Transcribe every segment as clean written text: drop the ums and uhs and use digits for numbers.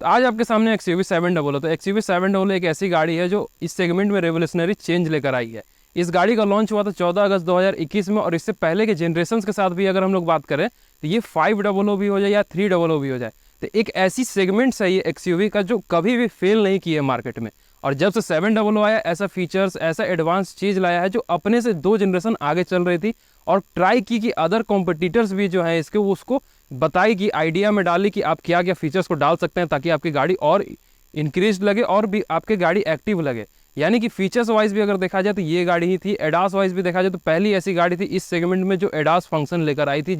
तो आज आपके सामने XUV 700 तो XUV 700 एक ऐसी गाड़ी है जो इस सेगमेंट में रेवोल्यूशनरी चेंज लेकर आई है। इस गाड़ी का लॉन्च हुआ था 14 अगस्त 2021 में, और इससे पहले के जनरेशन के साथ भी अगर हम लोग बात करें तो ये 500 भी हो जाए या 300 भी हो जाए, तो एक ऐसी सेगमेंट है ये XUV का जो कभी भी फेल नहीं की है मार्केट में। और जब से 700 आया, ऐसा फीचर्स, ऐसा एडवांस चीज़ लाया है जो अपने से 2 जनरेशन आगे चल रही थी, और ट्राई की कि अदर कॉम्पिटिटर्स भी जो है इसके, वो उसको बताई कि आइडिया में डाली कि आप क्या क्या फीचर्स को डाल सकते हैं ताकि आपकी गाड़ी और इंक्रीज लगे और भी आपकी गाड़ी एक्टिव लगे। यानी कि फीचर्स वाइज भी अगर देखा जाए तो ये गाड़ी ही थी। एडास वाइज भी देखा जाए तो पहली ऐसी गाड़ी थी इस सेगमेंट में जो एडास फंक्शन लेकर आई थी,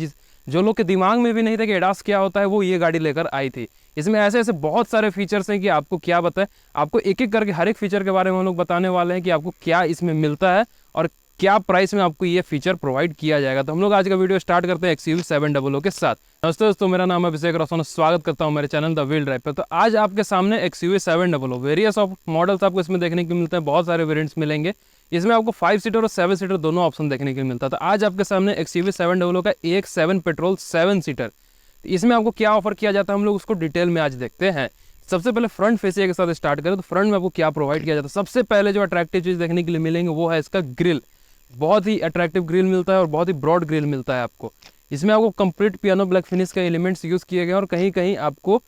जो लोग के दिमाग में भी नहीं था कि एडास क्या होता है, वो ये गाड़ी लेकर आई थी। इसमें ऐसे ऐसे बहुत सारे फीचर्स हैं कि आपको क्या बताएं, आपको एक एक करके हर एक फीचर के बारे में हम लोग बताने वाले हैं कि आपको क्या इसमें मिलता है और क्या प्राइस में आपको ये फीचर प्रोवाइड किया जाएगा। तो हम लोग आज का वीडियो स्टार्ट करते हैं XUV 700 के साथ। नमस्ते दोस्तों, मेरा नाम है अभिषेक रोशन, स्वागत करता हूं मेरे चैनल द व्हील ड्राइव पे। तो आज आपके सामने XUV 700 वेरियस ऑफ मॉडल्स आपको इसमें देखने को मिलते हैं, बहुत सारे वेरिएंट्स मिलेंगे। इसमें आपको 5 सीटर और 7 सीटर दोनों ऑप्शन देखने को मिलता है। तो आज आपके सामने XUV 700 का EX7 पेट्रोल 7 सीटर, इसमें आपको क्या ऑफर किया जाता है हम लोग उसको डिटेल में आज देखते हैं। सबसे पहले फ्रंट फेसिया के साथ स्टार्ट करें तो फ्रंट में आपको क्या प्रोवाइड किया जाता है। सबसे पहले जो अट्रैक्टिव चीज़ देखने के लिए मिलेंगे वो है इसका ग्रिल। बहुत ही अट्रैक्टिव ग्रिल मिलता है और बहुत ही ब्रॉड ग्रिल मिलता है आपको। इसमें आपको कंप्लीट पियानो ब्लैक फिनिश का एलिमेंट्स यूज़ किए गए और कहीं कहीं आपको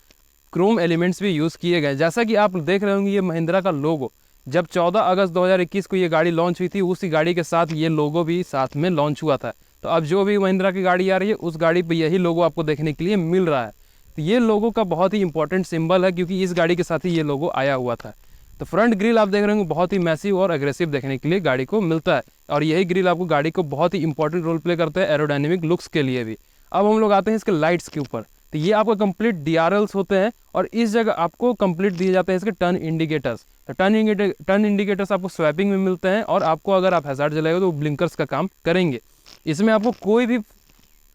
क्रोम एलिमेंट्स भी यूज़ किए गए। जैसा कि आप देख रहे होंगे ये महिंद्रा का लोगो, जब 14 अगस्त 2021 को ये गाड़ी लॉन्च हुई थी, उसी गाड़ी के साथ ये लोगो भी साथ में लॉन्च हुआ था। तो अब जो भी महिंद्रा की गाड़ी आ रही है उस गाड़ी पर यही लोगो आपको देखने के लिए मिल रहा है। तो ये लोगो का बहुत ही इंपॉर्टेंट सिंबल है क्योंकि इस गाड़ी के साथ ही ये लोगो आया हुआ था। तो फ्रंट ग्रिल आप देख रहे होंगे बहुत ही मैसिव और एग्रेसिव देखने के लिए गाड़ी को मिलता है, और यही ग्रिल आपको गाड़ी को बहुत ही इंपॉर्टेंट रोल प्ले करता है एरोडायनेमिक लुक्स के लिए भी। अब हम लोग आते हैं इसके लाइट्स के ऊपर। तो ये आपको कंप्लीट DRLs होते हैं और इस जगह आपको कंप्लीट दिए जाते हैं इसके टर्न इंडिकेटर्स। तो टर्न इंडिकेटर्स आपको स्वैपिंग में मिलते हैं और आपको अगर आप हैजार्ड जलाएगा तो ब्लिंकर्स का काम करेंगे। इसमें आपको कोई भी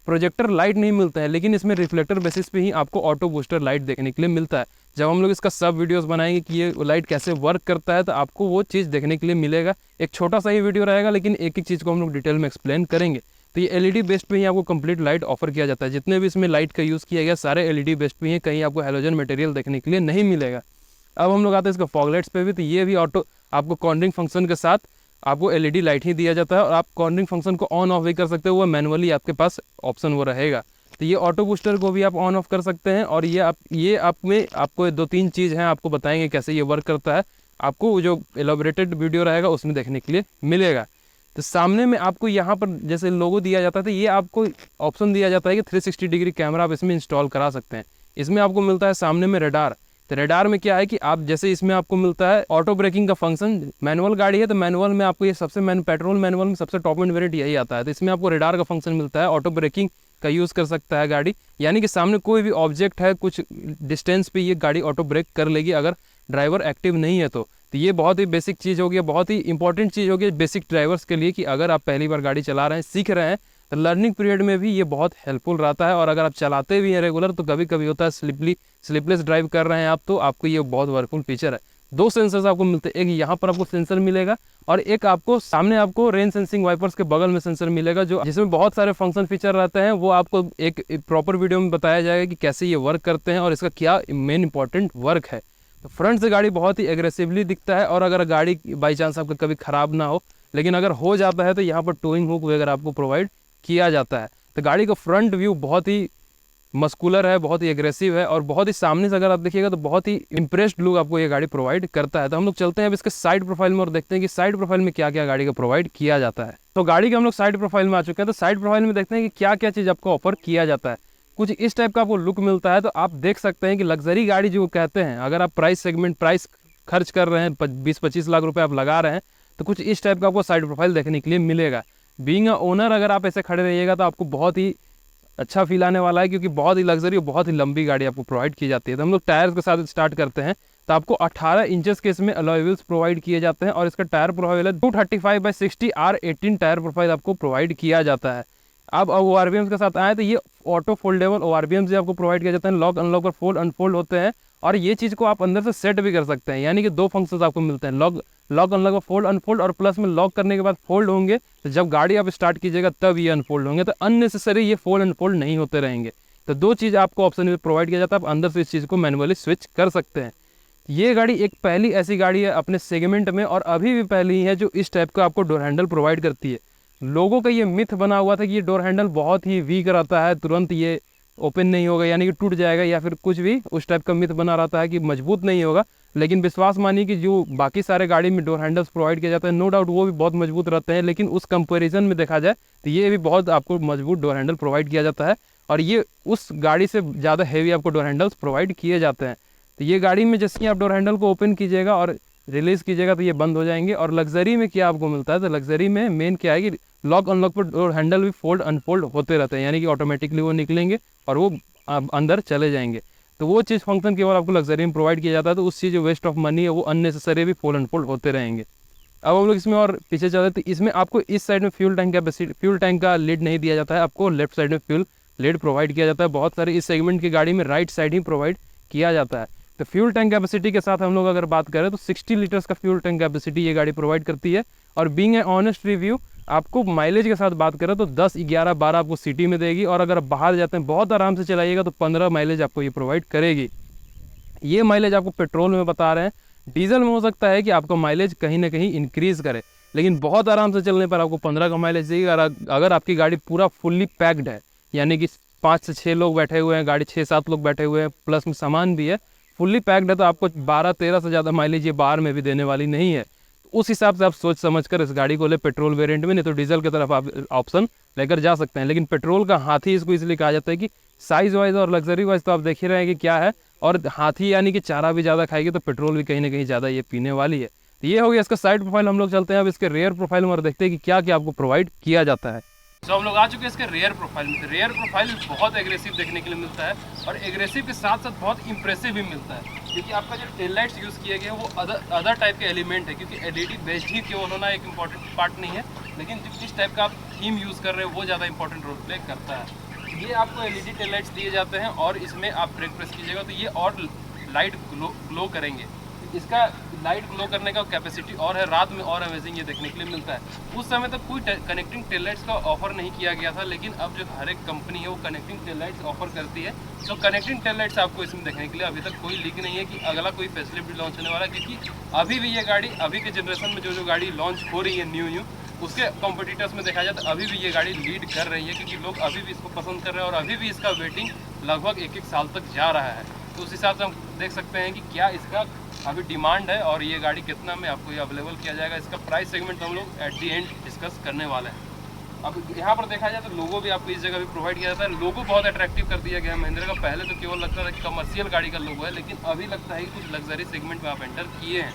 प्रोजेक्टर लाइट नहीं मिलता है, लेकिन इसमें रिफ्लेक्टर बेसिस पे ही आपको ऑटो बूस्टर लाइट देखने के लिए मिलता है। जब हम लोग इसका सब वीडियोस बनाएंगे कि ये लाइट कैसे वर्क करता है तो आपको वो चीज़ देखने के लिए मिलेगा। एक छोटा सा ही वीडियो रहेगा लेकिन एक एक चीज़ को हम लोग डिटेल में एक्सप्लेन करेंगे। तो ये LED बेस्ड पे ही आपको कंप्लीट लाइट ऑफर किया जाता है। जितने भी इसमें लाइट का यूज़ किया गया सारे LED बेस्ड पे ही, कहीं आपको हेलोजन मटेरियल देखने के लिए नहीं मिलेगा। अब हम लोग आते हैं इसका फॉगलाइट्स पे भी। तो ये भी ऑटो आपको कॉर्नरिंग फंक्शन के साथ आपको LED लाइट ही दिया जाता है और आप कॉर्नरिंग फंक्शन को ऑन ऑफ भी कर सकते हो, वो मैनुअली आपके पास ऑप्शन वो रहेगा। तो ये ऑटो बूस्टर को भी आप ऑन ऑफ कर सकते हैं और ये आप में आपको 2-3 चीज़ हैं, आपको बताएंगे कैसे ये वर्क करता है। आपको जो एलोबरेटेड वीडियो रहेगा उसमें देखने के लिए मिलेगा। तो सामने में आपको यहाँ पर जैसे लोगो दिया जाता है तो ये आपको ऑप्शन दिया जाता है कि 360 डिग्री कैमरा आप इसमें इंस्टॉल करा सकते हैं। इसमें आपको मिलता है सामने में रडार। तो रडार में क्या है कि आप जैसे इसमें आपको मिलता है ऑटो ब्रेकिंग का फंक्शन। मैनुअल गाड़ी है तो मैनुअल में आपको ये सबसे पेट्रोल मैनुअल में सबसे टॉप एंड वेरिएंट यही आता है। तो इसमें आपको रडार का फंक्शन मिलता है, ऑटो ब्रेकिंग का यूज़ कर सकता है गाड़ी। यानी कि सामने कोई भी ऑब्जेक्ट है कुछ डिस्टेंस पे ये गाड़ी ऑटो ब्रेक कर लेगी अगर ड्राइवर एक्टिव नहीं है तो ये बहुत ही बेसिक चीज़ होगी, बहुत ही इंपॉर्टेंट चीज़ होगी बेसिक ड्राइवर्स के लिए कि अगर आप पहली बार गाड़ी चला रहे हैं, सीख रहे हैं, तो लर्निंग पीरियड में भी ये बहुत हेल्पफुल रहता है। और अगर आप चलाते भी हैं रेगुलर तो कभी कभी होता है स्लिपलेस ड्राइव कर रहे हैं आप, तो आपको ये बहुत वर्कफुल फीचर है। 2 सेंसर्स आपको मिलते हैं, एक यहाँ पर आपको सेंसर मिलेगा और एक आपको सामने आपको रेन सेंसिंग वाइपर्स के बगल में सेंसर मिलेगा, जो जिसमें बहुत सारे फंक्शन फीचर रहते हैं। वो आपको एक प्रॉपर वीडियो में बताया जाएगा कि कैसे ये वर्क करते हैं और इसका क्या मेन इंपॉर्टेंट वर्क है। तो फ्रंट से गाड़ी बहुत ही एग्रेसिवली दिखता है और अगर गाड़ी बाई चांस आपका कभी ख़राब ना हो, लेकिन अगर हो जाता है तो यहाँ पर टोइंग हुक वगैरह आपको प्रोवाइड किया जाता है। तो गाड़ी का फ्रंट व्यू बहुत ही मस्कुलर है, बहुत ही एग्रेसिव है और बहुत ही सामने से अगर आप देखिएगा तो बहुत ही इंप्रेस्ड लुक आपको ये गाड़ी प्रोवाइड करता है। तो हम लोग चलते हैं अब इसके साइड प्रोफाइल में और देखते हैं कि साइड प्रोफाइल में क्या क्या गाड़ी का प्रोवाइड किया जाता है। तो गाड़ी के हम लोग साइड प्रोफाइल में आ चुके हैं। तो साइड प्रोफाइल में देखते हैं कि क्या क्या चीज़ आपको ऑफर किया जाता है। कुछ इस टाइप का आपको लुक मिलता है। तो आप देख सकते हैं कि लग्जरी गाड़ी जो कहते हैं, अगर आप प्राइस खर्च कर रहे हैं 20-25 लाख रुपए आप लगा रहे हैं तो कुछ इस टाइप का आपको साइड प्रोफाइल देखने के लिए मिलेगा। बीइंग अ ओनर अगर आप ऐसे खड़े रहिएगा तो आपको बहुत ही अच्छा फील आने वाला है क्योंकि बहुत ही लग्जरी और बहुत ही लंबी गाड़ी आपको प्रोवाइड की जाती है। तो हम लोग टायर्स के साथ स्टार्ट करते हैं। तो आपको 18 इंचेस के इसमें अलॉय व्हील्स प्रोवाइड किए जाते हैं और इसका टायर प्रोफाइल है 235/60 R18 टायर प्रोफाइल आपको प्रोवाइड किया जाता है। अब ORVMs के साथ आए तो ये ऑटो फोल्डेबल ORVMs भी आपको प्रोवाइड किया जाता है। लॉक अनलॉक और फोल्ड अनफोल्ड होते हैं और ये चीज़ को आप अंदर से सेट भी कर सकते हैं। यानी कि 2 फंक्शंस आपको मिलते हैं, लॉक अनलॉक और फोल्ड अनफोल्ड, और प्लस में लॉक करने के बाद फोल्ड होंगे तो जब गाड़ी आप स्टार्ट कीजिएगा तब ये अनफोल्ड होंगे। तो अननेसेसरी ये फोल्ड अनफोल्ड नहीं होते रहेंगे। तो दो चीज़ आपको ऑप्शन में प्रोवाइड किया जाता है, आप अंदर से इस चीज़ को मैनुअली स्विच कर सकते हैं। ये गाड़ी एक पहली ऐसी गाड़ी है अपने सेगमेंट में, और अभी भी पहली है जो इस टाइप का आपको डोर हैंडल प्रोवाइड करती है। लोगों का ये मिथ बना हुआ था कि ये डोर हैंडल बहुत ही वीक रहता है, तुरंत ये ओपन नहीं होगा, यानी कि टूट जाएगा, या फिर कुछ भी उस टाइप का मिथ बना रहता है कि मजबूत नहीं होगा। लेकिन विश्वास मानिए कि जो बाकी सारे गाड़ी में डोर हैंडल्स प्रोवाइड किया जाता है, नो डाउट वो भी बहुत मजबूत रहते हैं, लेकिन उस कंपैरिजन में देखा जाए तो ये भी बहुत आपको मजबूत डोर हैंडल प्रोवाइड किया जाता है, और ये उस गाड़ी से ज़्यादा हैवी आपको डोर हैंडल्स प्रोवाइड किए जाते हैं। तो ये गाड़ी में जैसे ही आप डोर हैंडल को ओपन कीजिएगा और रिलीज़ कीजिएगा तो ये बंद हो जाएंगे। और लग्जरी में क्या आपको मिलता है, तो लग्जरी में मेन क्या है कि लॉक अनलॉक पर डोर हैंडल भी फोल्ड अनफोल्ड होते रहते हैं, यानी कि ऑटोमेटिकली वो निकलेंगे और वो अंदर चले जाएंगे। तो वो चीज़ फंक्शन केवल आपको लग्जरी में प्रोवाइड किया जाता है, तो उस चीज़ जो वेस्ट ऑफ मनी है वो अननेसेसरी भी फोल्ड अनफोल्ड होते रहेंगे। अब हम लोग इसमें और पीछे चलते, तो इसमें आपको इस साइड में फ्यूल टैंक का लीड नहीं दिया जाता है, आपको लेफ्ट साइड में फ्यूल लीड प्रोवाइड किया जाता है। बहुत सारे इस सेगमेंट की गाड़ी में राइट साइड ही प्रोवाइड किया जाता है। तो फ्यूल टैंक कैपेसिटी के साथ हम लोग अगर बात करें तो 60 लीटर्स का फ्यूल टैंक कैपेसिटी ये गाड़ी प्रोवाइड करती है। और बीइंग ए ऑनेस्ट रिव्यू, आपको माइलेज के साथ बात करें तो 10, 11, 12 आपको सिटी में देगी, और अगर आप बाहर जाते हैं बहुत आराम से चलाइएगा तो 15 माइलेज आपको ये प्रोवाइड करेगी। ये माइलेज आपको पेट्रोल में बता रहे हैं, डीजल में हो सकता है कि आपका माइलेज कहीं ना कहीं इंक्रीज़ करे, लेकिन बहुत आराम से चलने पर आपको 15 का माइलेज देगी। अगर आपकी गाड़ी पूरा फुल्ली पैक्ड है, यानी कि 5 से 6 लोग बैठे हुए हैं, गाड़ी 6-7 लोग बैठे हुए हैं, प्लस में सामान भी है, फुल्ली पैक्ड है, तो आपको 12-13 से ज़्यादा माइलेज ये बाहर में भी देने वाली नहीं है। उस हिसाब से आप सोच समझ कर इस गाड़ी को ले पेट्रोल वेरिएंट में, नहीं तो डीजल की तरफ आप ऑप्शन लेकर जा सकते हैं। लेकिन पेट्रोल का हाथी इसको इसलिए कहा जाता है कि साइज़ वाइज और लग्जरी वाइज तो आप देख ही रहे हैं कि क्या है, और हाथी यानी कि चारा भी ज़्यादा खाएगी तो पेट्रोल भी कहीं ना कहीं ज़्यादा ये पीने वाली है। तो ये हो गया इसका साइड प्रोफाइल। हम लोग चलते हैं अब इसके रेयर प्रोफाइल में और देखते हैं कि क्या क्या आपको प्रोवाइड किया जाता है। तो हम लोग आ चुके हैं इसके रेयर प्रोफाइल में। रेयर प्रोफाइल बहुत एग्रेसिव देखने के लिए मिलता है, और एग्रेसिव के साथ साथ बहुत इंप्रेसिव भी मिलता है, क्योंकि आपका जो टेल लाइट्स यूज़ किए गए वो अदर टाइप के एलिमेंट है, क्योंकि एलईडी बेस्ड ही केवल होना एक इंपॉर्टेंट पार्ट नहीं है, लेकिन जिस टाइप का आप थीम यूज़ कर रहे हैं वो ज़्यादा इंपॉर्टेंट रोल प्ले करता है। ये आपको एलईडी टेल लाइट्स दिए जाते हैं, और इसमें आप ब्रेक प्रेस कीजिएगा तो ये और लाइट ग्लो करेंगे। इसका लाइट ग्लो करने का कैपेसिटी और है, रात में और अमेजिंग ये देखने के लिए मिलता है। उस समय तक कोई कनेक्टिंग टेल लाइट्स का ऑफर नहीं किया गया था, लेकिन अब जो हर एक कंपनी है वो कनेक्टिंग टेल लाइट्स ऑफर करती है। तो कनेक्टिंग टेल लाइट्स आपको इसमें देखने के लिए अभी तक कोई लीक नहीं है कि अगला कोई फैसिलिटी लॉन्च होने वाला है, क्योंकि अभी भी ये गाड़ी अभी के जनरेशन में जो गाड़ी लॉन्च हो रही है न्यू उसके कॉम्पिटिटर्स में देखा जाए तो अभी भी ये गाड़ी लीड कर रही है, क्योंकि लोग अभी भी इसको पसंद कर रहे हैं, और अभी भी इसका वेटिंग लगभग 1-1 साल तक जा रहा है। तो उस हिसाब से हम देख सकते हैं कि क्या इसका अभी डिमांड है और ये गाड़ी कितना में आपको ये अवेलेबल किया जाएगा। इसका प्राइस सेगमेंट हम लोग एट दी एंड डिस्कस करने वाले हैं। अब यहाँ पर देखा जाए तो लोगो भी आपको इस जगह भी प्रोवाइड किया जाता है। लोगो बहुत अट्रैक्टिव कर दिया गया है महिंद्रा का। पहले तो केवल लगता था कि कमर्शियल गाड़ी का लोगो है, लेकिन अभी लगता है कि कुछ लग्जरी सेगमेंट में आप एंटर किए हैं।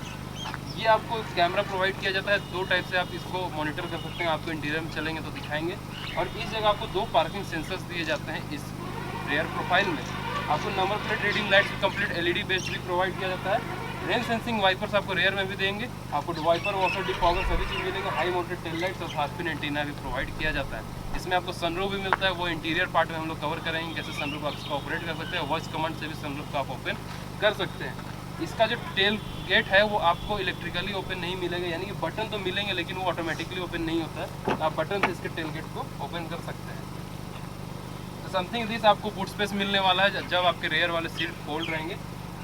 ये आपको कैमरा प्रोवाइड किया जाता है, 2 टाइप से आप इसको मॉनिटर कर सकते हैं। आपको इंटीरियर में चलेंगे तो दिखाएंगे, और इस जगह आपको 2 पार्किंग सेंसर्स दिए जाते हैं इस रेयर प्रोफाइल में। आपको number plate reading lights complete LED based भी प्रोवाइड किया जाता है। रेन सेंसिंग वाइपर्स आपको रेयर में भी देंगे, आपको वाइपर वॉशर डिफॉगर सभी चीज़ मिलेंगे। हाई माउंटेड टेल लाइट्स और हार्पिन एंटीना भी प्रोवाइड किया जाता है। इसमें आपको सनरूफ भी मिलता है, वो इंटीरियर पार्ट में हम लोग कवर करेंगे, कैसे सनरूफ आप इसको ऑपरेट कर सकते हैं। वॉइस कमांड से भी सनरूफ का आप ओपन कर सकते हैं। इसका जो टेल गेट है वो आपको इलेक्ट्रिकली ओपन नहीं मिलेगा, यानी कि बटन तो मिलेंगे लेकिन वो ऑटोमेटिकली ओपन नहीं होता है। तो आप बटन से इसके टेल गेट को ओपन कर सकते हैं। तो समथिंग दिस आपको बूट स्पेस मिलने वाला है जब आपके रेयर वाले सीट फोल्ड रहेंगे।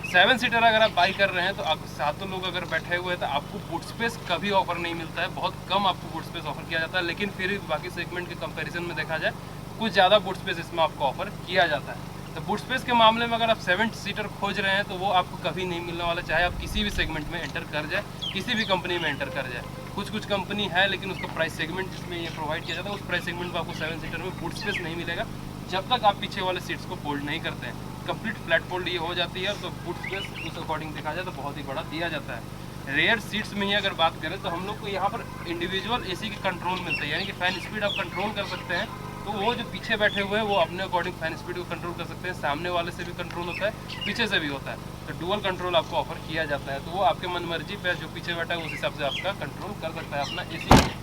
7 सीटर अगर आप बाई कर रहे हैं तो आप 7 लोग अगर बैठे हुए हैं तो आपको बूट स्पेस कभी ऑफर नहीं मिलता है, बहुत कम आपको बूट स्पेस ऑफर किया जाता है। लेकिन फिर भी बाकी सेगमेंट के कंपैरिजन में देखा जाए कुछ ज़्यादा बूट स्पेस इसमें आपको ऑफर किया जाता है। तो बूट स्पेस के मामले में अगर आप 7 सीटर खोज रहे हैं तो वो आपको कभी नहीं मिलने वाला, चाहे आप किसी भी सेगमेंट में एंटर कर जाए, किसी भी कंपनी में एंटर कर जाए। कुछ कंपनी है लेकिन उसका प्राइस सेगमेंट जिसमें ये प्रोवाइड किया जाता है उस प्राइस सेगमेंट में आपको 7 सीटर में बूट स्पेस नहीं मिलेगा जब तक आप पीछे वाले सीट्स को फोल्ड नहीं करते हैं। कंप्लीट फ्लैट फोल्ड ये हो जाती है तो बूट स्पेस उस अकॉर्डिंग देखा जाए तो बहुत ही बड़ा दिया जाता है। रेयर सीट्स में ही अगर बात करें तो हम लोग को यहाँ पर इंडिविजुअल एसी के कंट्रोल मिलते हैं, यानी कि फ़ैन स्पीड आप कंट्रोल कर सकते हैं। तो वो जो पीछे बैठे हुए हैं वो अपने अकॉर्डिंग फैन स्पीड को कंट्रोल कर सकते हैं। सामने वाले से भी कंट्रोल होता है, पीछे से भी होता है, तो डुअल कंट्रोल आपको ऑफर किया जाता है। तो वो आपके मन मर्जी पे जो पीछे बैठा है उस हिसाब से आपका कंट्रोल कर सकता है अपना एसी।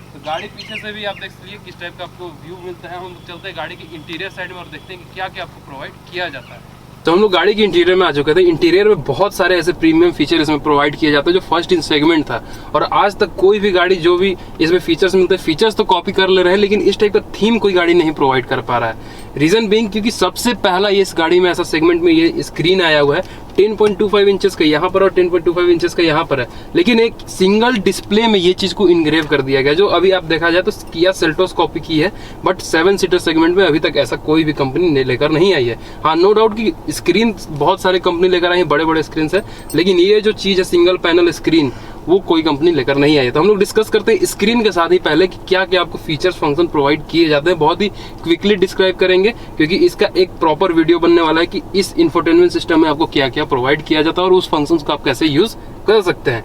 तो गाड़ी पीछे से भी आप देख लीजिए किस टाइप का आपको व्यू मिलता है। हम चलते हैं गाड़ी की इंटीरियर साइड में और देखते हैं कि क्या क्या आपको प्रोवाइड किया जाता है। तो हम लोग गाड़ी के इंटीरियर में आ चुके थे। इंटीरियर में बहुत सारे ऐसे प्रीमियम फीचर इसमें प्रोवाइड किए जाते हैं जो फर्स्ट इन सेगमेंट था, और आज तक कोई भी गाड़ी जो भी इसमें फीचर्स मिलते हैं, फीचर्स तो कॉपी कर ले रहे हैं, लेकिन इस टाइप का थीम कोई गाड़ी नहीं प्रोवाइड कर पा रहा है। रीजन बीइंग क्योंकि सबसे पहला ये इस गाड़ी में ऐसा सेगमेंट में ये स्क्रीन आया हुआ है 10.25 इंचेस का यहाँ पर और 10.25 इंचेस का यहाँ पर है, लेकिन एक सिंगल डिस्प्ले में ये चीज को इनग्रेव कर दिया गया, जो अभी आप देखा जाए तो किया सेल्टोस कॉपी की है, बट 7 सीटर सेगमेंट में अभी तक ऐसा कोई भी कंपनी लेकर नहीं आई है। हाँ, नो डाउट कि स्क्रीन बहुत सारे कंपनी लेकर आई है, बड़े बड़े स्क्रीन है, लेकिन ये जो चीज है सिंगल पैनल स्क्रीन वो कोई कंपनी लेकर नहीं आई है। तो हम लोग डिस्कस करते हैं स्क्रीन के साथ ही पहले कि क्या क्या आपको फीचर्स फंक्शन प्रोवाइड किए जाते हैं, बहुत ही क्विकली डिस्क्राइब करेंगे क्योंकि इसका एक प्रॉपर वीडियो बनने वाला है कि इस इंफोटेनमेंट सिस्टम में आपको क्या क्या प्रोवाइड किया जाता है और उस फंक्शंस को आप कैसे यूज कर सकते हैं।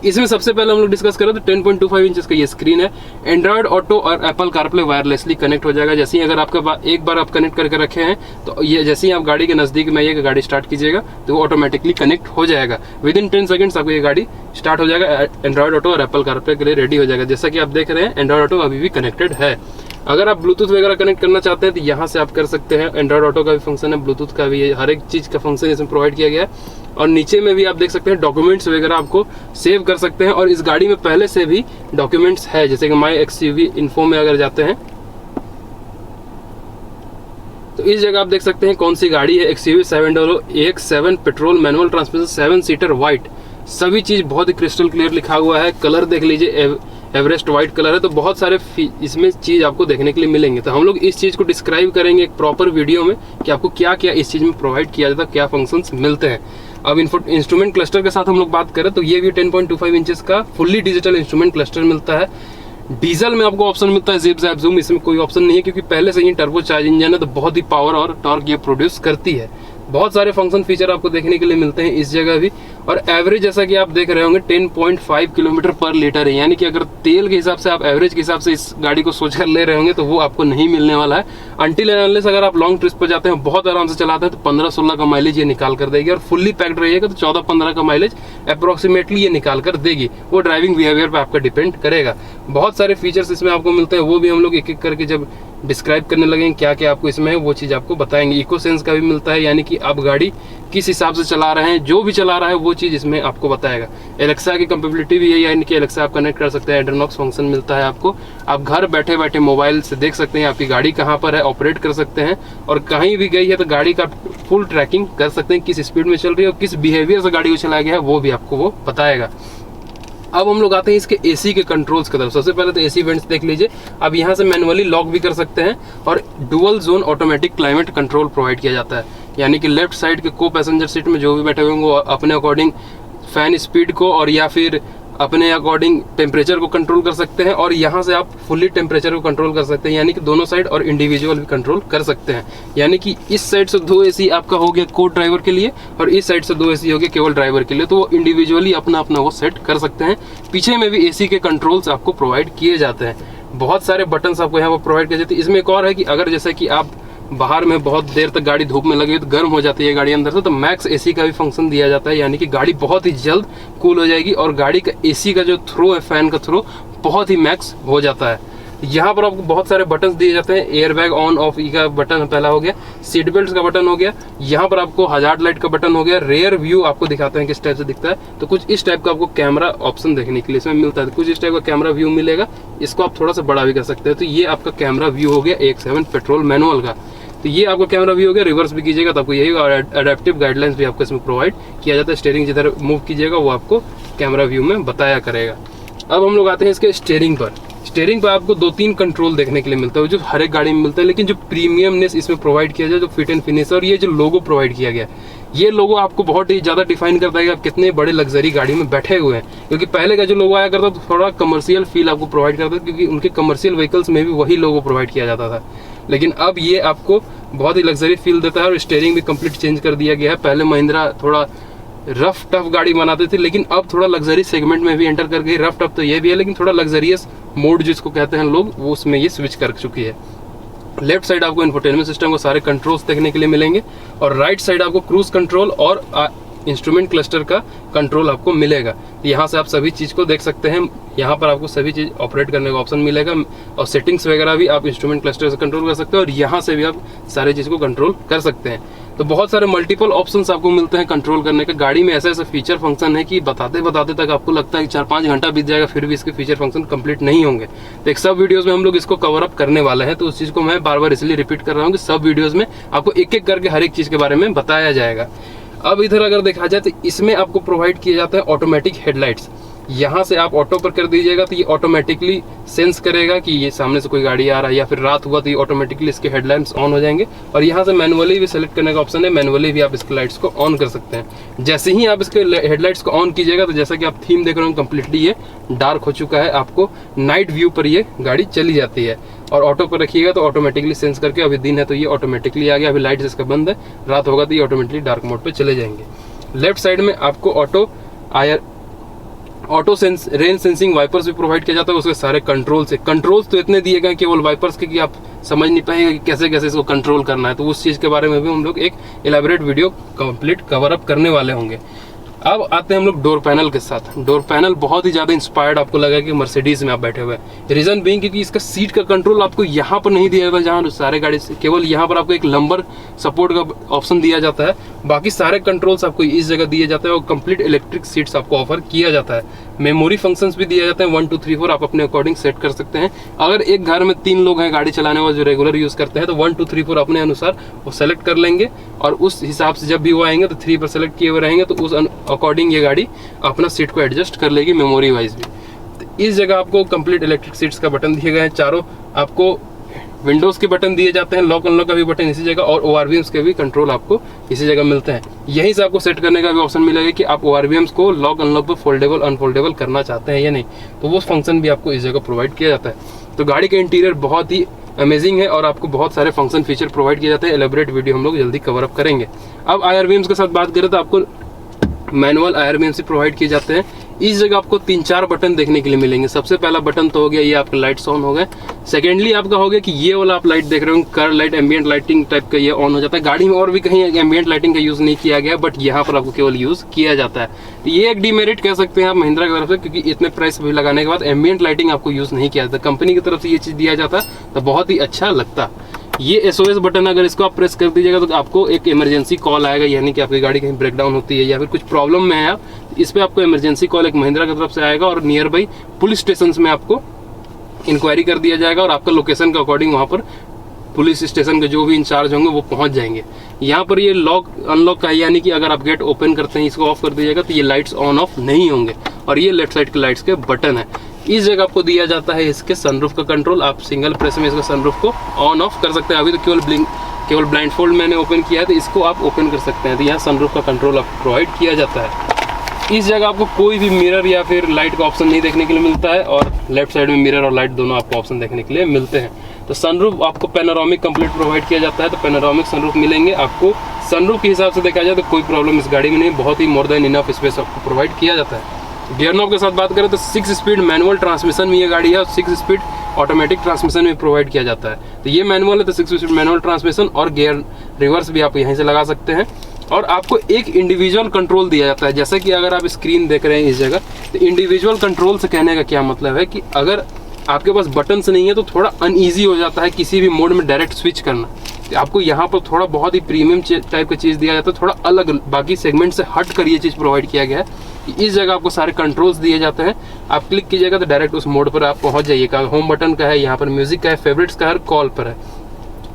इसमें सबसे पहले हम लोग डिस्कस करें तो 10.25 इंचेस का ये स्क्रीन है। एंड्रॉइड ऑटो और एप्पल कारप्ले वायरलेसली कनेक्ट हो जाएगा। जैसे ही अगर आपका एक बार आप कनेक्ट करके रखे हैं तो ये जैसे ही आप गाड़ी के नजदीक में ये गाड़ी स्टार्ट कीजिएगा तो वो ऑटोमेटिकली कनेक्ट हो जाएगा। विद इन 10 सेकंड्स आपको ये गाड़ी स्टार्ट हो जाएगा, एंड्रॉइड ऑटो और एप्पल कारप्ले के लिए रेडी हो जाएगा। जैसा कि आप देख रहे हैं एंड्रॉइड ऑटो अभी भी कनेक्टेड है। अगर आप ब्लूटूथ वगैरह कनेक्ट करना चाहते हैं तो यहाँ से आप कर सकते हैं। एंड्रॉइड ऑटो का भी फंक्शन है, ब्लूटूथ का भी है, हर एक चीज का फंक्शन इसमें प्रोवाइड किया गया है। और नीचे में भी आप देख सकते हैं डॉक्यूमेंट्स वगैरह आपको सेव कर सकते हैं, और इस गाड़ी में पहले से भी डॉक्यूमेंट्स है। जैसे कि माई XUV इन्फो में अगर जाते हैं तो इस जगह आप देख सकते हैं कौन सी गाड़ी है, XUV 700 AX7 petrol manual transmission 7 seater white. सभी चीज बहुत ही क्रिस्टल क्लियर लिखा हुआ है। कलर देख लीजिए, एवरेस्ट व्हाइट कलर है। तो बहुत सारे इसमें चीज आपको देखने के लिए मिलेंगे। तो हम लोग इस चीज को डिस्क्राइब करेंगे एक प्रॉपर वीडियो में कि आपको क्या क्या इस चीज में प्रोवाइड किया जाता है, क्या फंक्शंस मिलते हैं। अब इंस्ट्रूमेंट क्लस्टर के साथ हम लोग बात करें तो ये भी 10.25 इंचेस का फुल्ली डिजिटल इंस्ट्रूमेंट क्लस्टर मिलता है। डीजल में आपको ऑप्शन मिलता है जिप जैप जूम, इसमें कोई ऑप्शन नहीं है क्योंकि पहले से ही टर्बो चार्ज इंजन है, तो बहुत ही पावर और टॉर्क ये प्रोड्यूस करती है। बहुत सारे फंक्शन फीचर आपको देखने के लिए मिलते हैं इस जगह भी। और एवरेज जैसा कि आप देख रहे होंगे 10.5 किलोमीटर पर लीटर है, यानी कि अगर तेल के हिसाब से आप एवरेज के हिसाब से इस गाड़ी को सोचकर ले रहे होंगे तो वो आपको नहीं मिलने वाला है। अनटिल एंड अनलेस अगर आप लॉन्ग ट्रिप पर जाते हैं, बहुत आराम से चलाते हैं, तो 15-16 का माइलेज ये निकाल कर देगी। और फुल्ली पैक्ड रहिएगा तो 14-15 का माइलेज अप्रोक्सीमेटली ये निकाल कर देगी। वो ड्राइविंग बिहेवियर पर आपका डिपेंड करेगा। बहुत सारे फीचर्स इसमें आपको मिलते हैं, वो भी हम लोग एक एक करके जब डिस्क्राइब करने लगेंगे क्या क्या आपको इसमें है वो चीज़ आपको बताएंगे। इको सेंस का भी मिलता है, यानी कि आप गाड़ी किस हिसाब से चला रहे हैं, जो भी चला रहा है वो चीज़ इसमें आपको बताएगा। एलेक्सा की कंपेबिलिटी भी है, यानी कि एलेक्सा आप कनेक्ट कर सकते हैं। एंड्रोनॉक्स फंक्शन मिलता है आपको, आप घर बैठे बैठे मोबाइल से देख सकते हैं आपकी गाड़ी कहाँ पर है, ऑपरेट कर सकते हैं, और कहीं भी गई है तो गाड़ी का फुल ट्रैकिंग कर सकते हैं, किस स्पीड में चल रही है और किस बिहेवियर से गाड़ी को चलाया गया है वो भी आपको वो बताएगा। अब हम लोग आते हैं इसके एसी के कंट्रोल्स की तरफ। सबसे पहले तो एसी वेंट्स देख लीजिए, अब यहाँ से मैनुअली लॉक भी कर सकते हैं, और dual zone automatic climate control provide किया जाता है, यानी कि लेफ्ट साइड के को पैसेंजर सीट में जो भी बैठे हुए वो अपने अकॉर्डिंग फैन स्पीड को और या फिर अपने अकॉर्डिंग टेम्परेचर को कंट्रोल कर सकते हैं। और यहाँ से आप फुल्ली टेम्परेचर को कंट्रोल कर सकते हैं, यानी कि दोनों साइड, और इंडिविजुअल भी कंट्रोल कर सकते हैं। यानी कि इस साइड से 2 एसी आपका हो गया को ड्राइवर के लिए, और इस साइड से 2 एसी हो गया केवल ड्राइवर के लिए, तो वो इंडिविजुअली अपना अपना वो सेट कर सकते हैं। पीछे में भी एसी के कंट्रोल्स आपको प्रोवाइड किए जाते हैं। बहुत सारे बटन्स आपको यहाँ पर प्रोवाइड किए जाते हैं। इसमें एक और है कि अगर जैसे कि आप बाहर में बहुत देर तक गाड़ी धूप में लगी तो गर्म हो जाती है गाड़ी अंदर से, तो मैक्स एसी का भी फंक्शन दिया जाता है, यानी कि गाड़ी बहुत ही जल्द कूल हो जाएगी और गाड़ी का एसी का जो थ्रो है, फैन का थ्रो बहुत ही मैक्स हो जाता है। यहाँ पर आपको बहुत सारे बटन दिए जाते हैं। एयर बैग ऑन ऑफ का बटन पहला हो गया, सीट बेल्ट का बटन हो गया, यहाँ पर आपको हजार्ड लाइट का बटन हो गया, रेयर व्यू आपको दिखाते हैं किस टाइप से दिखता है, तो कुछ इस टाइप का आपको कैमरा ऑप्शन देखने के लिए इसमें मिलता है। कुछ इस टाइप का कैमरा व्यू मिलेगा, इसको आप थोड़ा सा बड़ा भी कर सकते हैं। तो ये आपका कैमरा व्यू हो गया AX7 पेट्रोल मैनुअल का। तो ये आपका कैमरा व्यू हो गया। रिवर्स भी कीजिएगा तो आपको यही, और एडेप्टिव गाइडलाइंस भी आपको इसमें प्रोवाइड किया जाता है। स्टीयरिंग जिधर मूव कीजिएगा वो आपको कैमरा व्यू में बताया करेगा। अब हम लोग आते हैं इसके स्टीयरिंग पर। स्टीयरिंग पर आपको 2-3 कंट्रोल देखने के लिए मिलता है जो हर एक गाड़ी में मिलता है, लेकिन जो प्रीमियमनेस इसमें प्रोवाइड किया जाए, जो फिट एंड फिनिश, और ये जो लोगो प्रोवाइड किया गया, ये लोगो आपको बहुत ही ज़्यादा डिफाइन करता है कि आप कितने बड़े लग्जरी गाड़ी में बैठे हुए हैं। क्योंकि पहले का जो लोगो आया करता तो थोड़ा कमर्शियल फील आपको प्रोवाइड करता था, क्योंकि उनके कमर्शियल व्हीकल्स में भी वही लोगो प्रोवाइड किया जाता था। लेकिन अब ये आपको बहुत ही लग्जरी फील देता है, और स्टीयरिंग भी कंप्लीट चेंज कर दिया गया है। पहले महिंद्रा थोड़ा रफ टफ गाड़ी बनाते थे, लेकिन अब थोड़ा लग्जरी सेगमेंट में भी एंटर कर गई। रफ टफ तो ये भी है, लेकिन थोड़ा लग्जरियस मोड जिसको कहते हैं लोग, वो उसमें ये स्विच कर चुकी है। लेफ्ट साइड आपको इंफोटेनमेंट सिस्टम को सारे कंट्रोल्स देखने के लिए मिलेंगे, और राइट साइड आपको क्रूज कंट्रोल और इंस्ट्रूमेंट क्लस्टर का कंट्रोल आपको मिलेगा। यहाँ से आप सभी चीज़ को देख सकते हैं, यहाँ पर आपको सभी चीज़ ऑपरेट करने का ऑप्शन मिलेगा और सेटिंग्स वगैरह भी आप इंस्ट्रूमेंट क्लस्टर से कंट्रोल कर सकते हैं और यहाँ से भी आप सारी चीज़ को कंट्रोल कर सकते हैं। तो बहुत सारे मल्टीपल ऑप्शंस आपको मिलते हैं कंट्रोल करने का। गाड़ी में ऐसे ऐसे फीचर फंक्शन है कि बताते बताते तक आपको लगता है कि 4-5 घंटा बीत जाएगा, फिर भी इसके फीचर फंक्शन कंप्लीट नहीं होंगे। तो एक सब वीडियोस में हम लोग इसको कवर अप करने वाले हैं, तो उस चीज़ को मैं बार बार इसलिए रिपीट कर रहा हूँ कि सब वीडियोज़ में आपको एक एक करके हर एक चीज़ के बारे में बताया जाएगा। अब इधर अगर देखा जाए तो इसमें आपको प्रोवाइड किए जाते हैं ऑटोमेटिक हेडलाइट्स। यहाँ से आप ऑटो पर कर दीजिएगा तो ये ऑटोमेटिकली सेंस करेगा कि ये सामने से कोई गाड़ी आ रहा है या फिर रात हुआ तो ये ऑटोमेटिकली इसके हेडलाइट्स ऑन हो जाएंगे। और यहाँ से मैनुअली भी सेलेक्ट करने का ऑप्शन है, मैनुअली भी आप इसके लाइट्स को ऑन कर सकते हैं। जैसे ही आप इसके हेडलाइट्स को ऑन कीजिएगा तो जैसा कि आप थीम देख रहे हो कम्प्लीटली ये डार्क हो चुका है, आपको नाइट व्यू पर ये गाड़ी चली जाती है। और ऑटो पर रखिएगा तो ऑटोमेटिकली सेंस करके, अभी दिन है तो ये ऑटोमेटिकली आ गया, अभी लाइट इसका बंद है, रात होगा तो ये ऑटोमेटिकली डार्क मोड पे चले जाएंगे। लेफ्ट साइड में आपको ऑटो रेन सेंसिंग वाइपर्स भी प्रोवाइड किया जाता है। उसके सारे कंट्रोल्स तो इतने दिए गए केवल वाइपर्स के कि आप समझ नहीं पाएंगे कि कैसे कैसे इसको कंट्रोल करना है। तो उस चीज़ के बारे में भी हम लोग एक elaborate video complete cover up करने वाले होंगे। अब आते हैं हम लोग डोर पैनल के साथ। डोर पैनल बहुत ही ज़्यादा इंस्पायर्ड आपको लगा कि मर्सिडीज में आप बैठे हुए हैं। रीजन बीइंग क्योंकि इसका सीट का कंट्रोल आपको यहाँ पर नहीं दिया जाता, जहाँ सारे गाड़ी से केवल यहाँ पर आपको एक लंबर सपोर्ट का ऑप्शन दिया जाता है, बाकी सारे कंट्रोल्स आपको इस जगह दिए जाते हैं और कंप्लीट इलेक्ट्रिक सीट्स आपको ऑफर किया जाता है। मेमोरी फंक्शंस भी दिए जाते हैं 1 2 3 4 आप अपने अकॉर्डिंग सेट कर सकते हैं। अगर एक घर में 3 लोग हैं गाड़ी चलाने वाले जो रेगुलर यूज़ करते हैं तो 1 2 3 4 अपने अनुसार वो सेलेक्ट कर लेंगे और उस हिसाब से जब भी वो आएंगे तो 3 पर सेलेक्ट किए हुए रहेंगे तो उस अकॉर्डिंग ये गाड़ी अपना सीट को एडजस्ट कर लेगी मेमोरी वाइज भी। तो इस जगह आपको कंप्लीट इलेक्ट्रिक सीट्स का बटन दिए गए हैं, चारों आपको विंडोज़ के बटन दिए जाते हैं, लॉक अनलॉक का भी बटन इसी जगह और ORVMs के भी कंट्रोल आपको इसी जगह मिलते हैं। यहीं से आपको सेट करने का भी ऑप्शन मिलेगा कि आप ORVMs को लॉक अनलॉक पर फोल्डेबल अनफोल्डेबल करना चाहते हैं या नहीं, तो वो फंक्शन भी आपको इस जगह प्रोवाइड किया जाता है। तो गाड़ी का इंटीरियर बहुत ही अमेजिंग है और आपको बहुत सारे फंक्शन फीचर प्रोवाइड किए जाते हैं। एलेबोरेट वीडियो हम लोग जल्दी कवर अप करेंगे। अब IRVMs के साथ बात करें तो आपको मैनुअल IRVMs प्रोवाइड किए जाते हैं। इस जगह आपको 3-4 बटन देखने के लिए मिलेंगे। सबसे पहला बटन तो हो गया ये आपके लाइट्स ऑन हो गए। सेकेंडली आपका हो गया कि ये वाला आप लाइट देख रहे हो कर लाइट एम्बिएंट लाइटिंग टाइप का ये ऑन हो जाता है। गाड़ी में और भी कहीं एम्बिएंट लाइटिंग का यूज़ नहीं किया गया, बट यहाँ पर आपको केवल यूज़ किया जाता है। तो ये एक डिमेरिट कह सकते हैं आप महिंद्रा की तरफ से, क्योंकि इतने प्राइस भी लगाने के बाद एम्बिएंट लाइटिंग आपको यूज़ नहीं किया जाता। कंपनी की तरफ से ये चीज़ दिया जाता तो बहुत ही अच्छा लगता। ये SOS बटन अगर इसको आप प्रेस कर दीजिएगा तो आपको एक इमरजेंसी कॉल आएगा, यानी कि आपकी गाड़ी कहीं ब्रेकडाउन होती है या फिर कुछ प्रॉब्लम में है आप, इस पर आपको इमरजेंसी कॉल एक महिंद्रा की तरफ से आएगा और नियर बाई पुलिस स्टेशन में आपको इंक्वायरी कर दिया जाएगा और आपका लोकेशन के अकॉर्डिंग वहाँ पर पुलिस स्टेशन के जो भी इंचार्ज होंगे वो पहुँच जाएंगे। यहाँ पर ये लॉक अनलॉक का है, यानी कि अगर आप गेट ओपन करते हैं इसको ऑफ कर दीजिएगा तो ये लाइट्स ऑन ऑफ नहीं होंगे। और ये लेफ्ट साइड के लाइट्स के बटन है। इस जगह आपको दिया जाता है इसके सनरूफ का कंट्रोल। आप सिंगल प्रेस में इसका सनरूफ को ऑन ऑफ कर सकते हैं। अभी तो केवल ब्लाइंड फोल्ड मैंने ओपन किया है तो इसको आप ओपन कर सकते हैं। तो यहाँ सनरूफ का कंट्रोल आपको प्रोवाइड किया जाता है। इस जगह आपको कोई भी मिरर या फिर लाइट का ऑप्शन नहीं देखने के लिए मिलता है और लेफ्ट साइड में मिरर और लाइट दोनों आपको ऑप्शन देखने के लिए मिलते हैं। तो सनरूफ आपको पैनोरामिक कंप्लीट प्रोवाइड किया जाता है, तो पैनोरामिक सनरूफ मिलेंगे आपको। सनरूफ के हिसाब से देखा जाए तो कोई प्रॉब्लम इस गाड़ी में नहीं, बहुत ही मोर देन इनफ स्पेस आपको प्रोवाइड किया जाता है। गियर नॉब के साथ बात करें तो 6 स्पीड मैनुअल ट्रांसमिशन में ये गाड़ी है और 6 स्पीड ऑटोमेटिक ट्रांसमिशन में प्रोवाइड किया जाता है। तो ये मैनुअल है तो 6 स्पीड मैनुअल ट्रांसमिशन और गियर रिवर्स भी आप यहीं से लगा सकते हैं। और आपको एक इंडिविजुअल कंट्रोल दिया जाता है, जैसा कि अगर आप स्क्रीन देख रहे हैं इस जगह, तो इंडिविजुअल कंट्रोल से कहने का क्या मतलब है कि अगर आपके पास बटन्स नहीं है तो थोड़ा अनईजी हो जाता है किसी भी मोड में डायरेक्ट स्विच करना। तो आपको यहाँ पर थोड़ा बहुत ही प्रीमियम टाइप का चीज़ दिया जाता है, थोड़ा अलग बाकी सेगमेंट से हट कर ये चीज़ प्रोवाइड किया गया है। इस जगह आपको सारे कंट्रोल्स दिए जाते हैं। आप क्लिक कीजिएगा तो डायरेक्ट उस मोड पर आप पहुँच जाइएगा। होम बटन का है, यहाँ पर म्यूजिक का है, फेवरेट्स का है, कॉल पर है।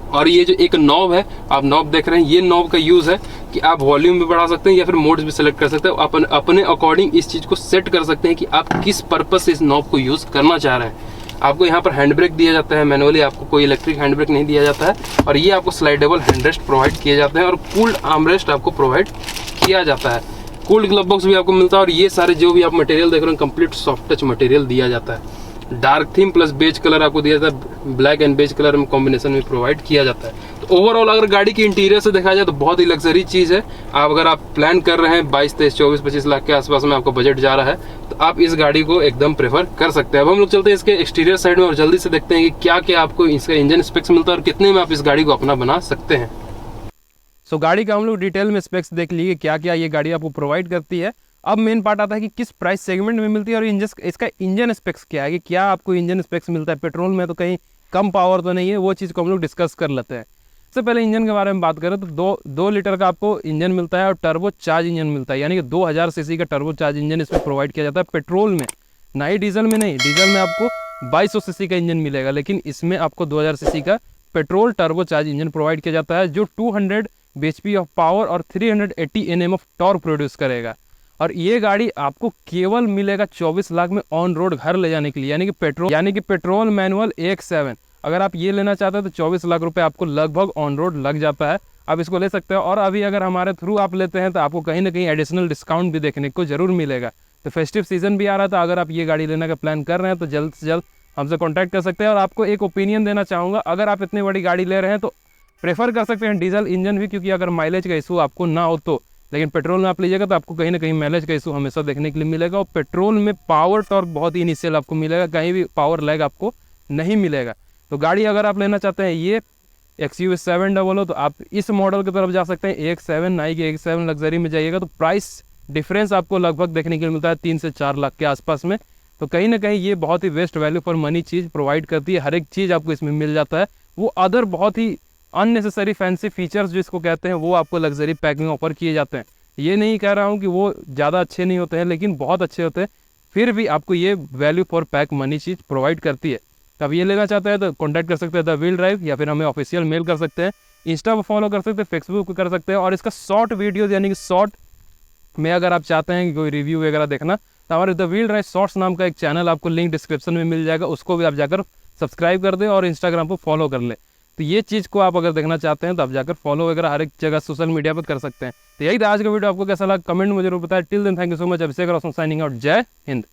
और ये जो एक नॉब है, आप नॉब देख रहे हैं, ये नॉब का यूज़ है कि आप वॉल्यूम भी बढ़ा सकते हैं या फिर मोड्स भी सेलेक्ट कर सकते हैं। आप अपने अकॉर्डिंग इस चीज़ को सेट कर सकते हैं कि आप किस पर्पस से इस नॉब को यूज़ करना चाह रहे हैं। आपको यहाँ पर हैंड ब्रेक दिया जाता है मैनुअली, आपको कोई इलेक्ट्रिक हैंड ब्रेक नहीं दिया जाता है। और ये आपको स्लाइडेबल हैंडरेस्ट प्रोवाइड किए जाते हैं और कूल्ड आर्मरेस्ट आपको प्रोवाइड किया जाता है। कूल्ड ग्लव बॉक्स भी आपको मिलता है और ये सारे जो भी आप मटेरियल देख रहे हैं कंप्लीट सॉफ्ट टच मटेरियल दिया जाता है। Dark theme plus beige colour आपको दिया जाता है, ब्लैक एंड बेज कलर में कॉम्बिनेशन में प्रोवाइड किया जाता है। तो ओवरऑल अगर गाड़ी की इंटीरियर से देखा जाए तो बहुत ही लग्जरी चीज़ है। अगर आप प्लान कर रहे हैं 22, 23, 24, 25 लाख के आसपास में आपका बजट जा रहा है तो आप इस गाड़ी को एकदम प्रेफर कर सकते हैं। अब हम लोग चलते हैं इसके एक्सटीरियर साइड में और जल्दी से देखते हैं कि क्या क्या आपको इसका इंजन स्पेक्स मिलता है और कितने में आप इस गाड़ी को अपना बना सकते हैं। सो गाड़ी का हम लोग डिटेल में स्पेक्स देख लिए क्या क्या ये गाड़ी आपको प्रोवाइड करती है। अब मेन पार्ट आता है कि किस प्राइस सेगमेंट में मिलती है और इसका इंजन स्पेक्स क्या है, कि क्या आपको इंजन स्पेक्स मिलता है। पेट्रोल में तो कहीं कम पावर तो नहीं है, वो चीज़ को हम लोग डिस्कस कर लेते हैं। सबसे पहले इंजन के बारे में बात करें तो दो लीटर का आपको इंजन मिलता है और टर्बो चार्ज इंजन मिलता है, यानी कि 2000 सीसी का टर्बो चार्ज इंजन इसमें प्रोवाइड किया जाता है पेट्रोल में, ना ही डीजल में। नहीं, डीजल में आपको 2200 सीसी का इंजन मिलेगा, लेकिन इसमें आपको 2000 सीसी का petrol turbo charge engine provide किया जाता है, जो 200 bhp ऑफ पावर और 380 Nm ऑफ टॉर्क प्रोड्यूस करेगा। और ये गाड़ी आपको केवल मिलेगा 24 लाख में ऑन रोड घर ले जाने के लिए, यानी कि पेट्रोल मैनुअल AX7 अगर आप ये लेना चाहते हैं तो 24 लाख रुपए आपको लगभग ऑन रोड लग जाता है। आप इसको ले सकते हो, और अभी अगर हमारे थ्रू आप लेते हैं तो आपको कहीं ना कहीं एडिशनल डिस्काउंट भी देखने को जरूर मिलेगा। तो फेस्टिव सीजन भी आ रहा था, अगर आप ये गाड़ी लेने का प्लान कर रहे हैं तो जल्द से जल्द हमसे कॉन्टैक्ट कर सकते हैं। और आपको एक ओपिनियन देना चाहूँगा, अगर आप इतनी बड़ी गाड़ी ले रहे हैं तो प्रेफर कर सकते हैं डीजल इंजन भी, क्योंकि अगर माइलेज का इशू आपको ना हो तो, लेकिन पेट्रोल में आप लीजिएगा तो आपको कहीं ना कहीं माइलेज का इशू हमेशा देखने के लिए मिलेगा। और पेट्रोल में पावर टॉर्क बहुत ही इनिशियल आपको मिलेगा, कहीं भी पावर लैग आपको नहीं मिलेगा। तो गाड़ी अगर आप लेना चाहते हैं ये XUV 700 तो आप इस मॉडल की तरफ जा सकते हैं। AX7 नाई की AX7 लग्जरी में जाइएगा तो प्राइस डिफरेंस आपको लगभग देखने के लिए मिलता है 3 से 4 लाख के आसपास में। तो कहीं ना कहीं ये बहुत ही बेस्ट वैल्यू फॉर मनी चीज़ प्रोवाइड करती है, हर एक चीज़ आपको इसमें मिल जाता है। वो अदर बहुत ही अननेसेसरी फैंसी फीचर्स जिसको कहते हैं वो आपको लग्जरी पैक में ऑफर किए जाते हैं। ये नहीं कह रहा हूँ कि वो ज़्यादा अच्छे नहीं होते हैं, लेकिन बहुत अच्छे होते हैं, फिर भी आपको ये वैल्यू फॉर पैक मनी चीज़ प्रोवाइड करती है। अब ये लेना चाहते हैं तो कॉन्टैक्ट कर सकते हैं द व्हील ड्राइव, या फिर हमें ऑफिशियल मेल कर सकते हैं, इंस्टा पर फॉलो कर सकते हैं, फेसबुक पर कर सकते हैं। और इसका शॉर्ट वीडियोज़ यानी कि शॉर्ट में अगर आप चाहते हैं कि कोई रिव्यू वगैरह देखना तो हमारे द व्हील ड्राइव शॉर्ट्स नाम का एक चैनल आपको लिंक डिस्क्रिप्शन में मिल जाएगा, उसको भी आप जाकर सब्सक्राइब कर दें और इंस्टाग्राम पर फॉलो कर लें। तो ये चीज़ को आप अगर देखना चाहते हैं तो आप जाकर फॉलो वगैरह हर एक जगह सोशल मीडिया पर कर सकते हैं। तो यही था आज का वीडियो, आपको कैसा लगा कमेंट में जरूर बताएं। Till then thank you so much, Abhishek Roshan signing out, Jai Hind.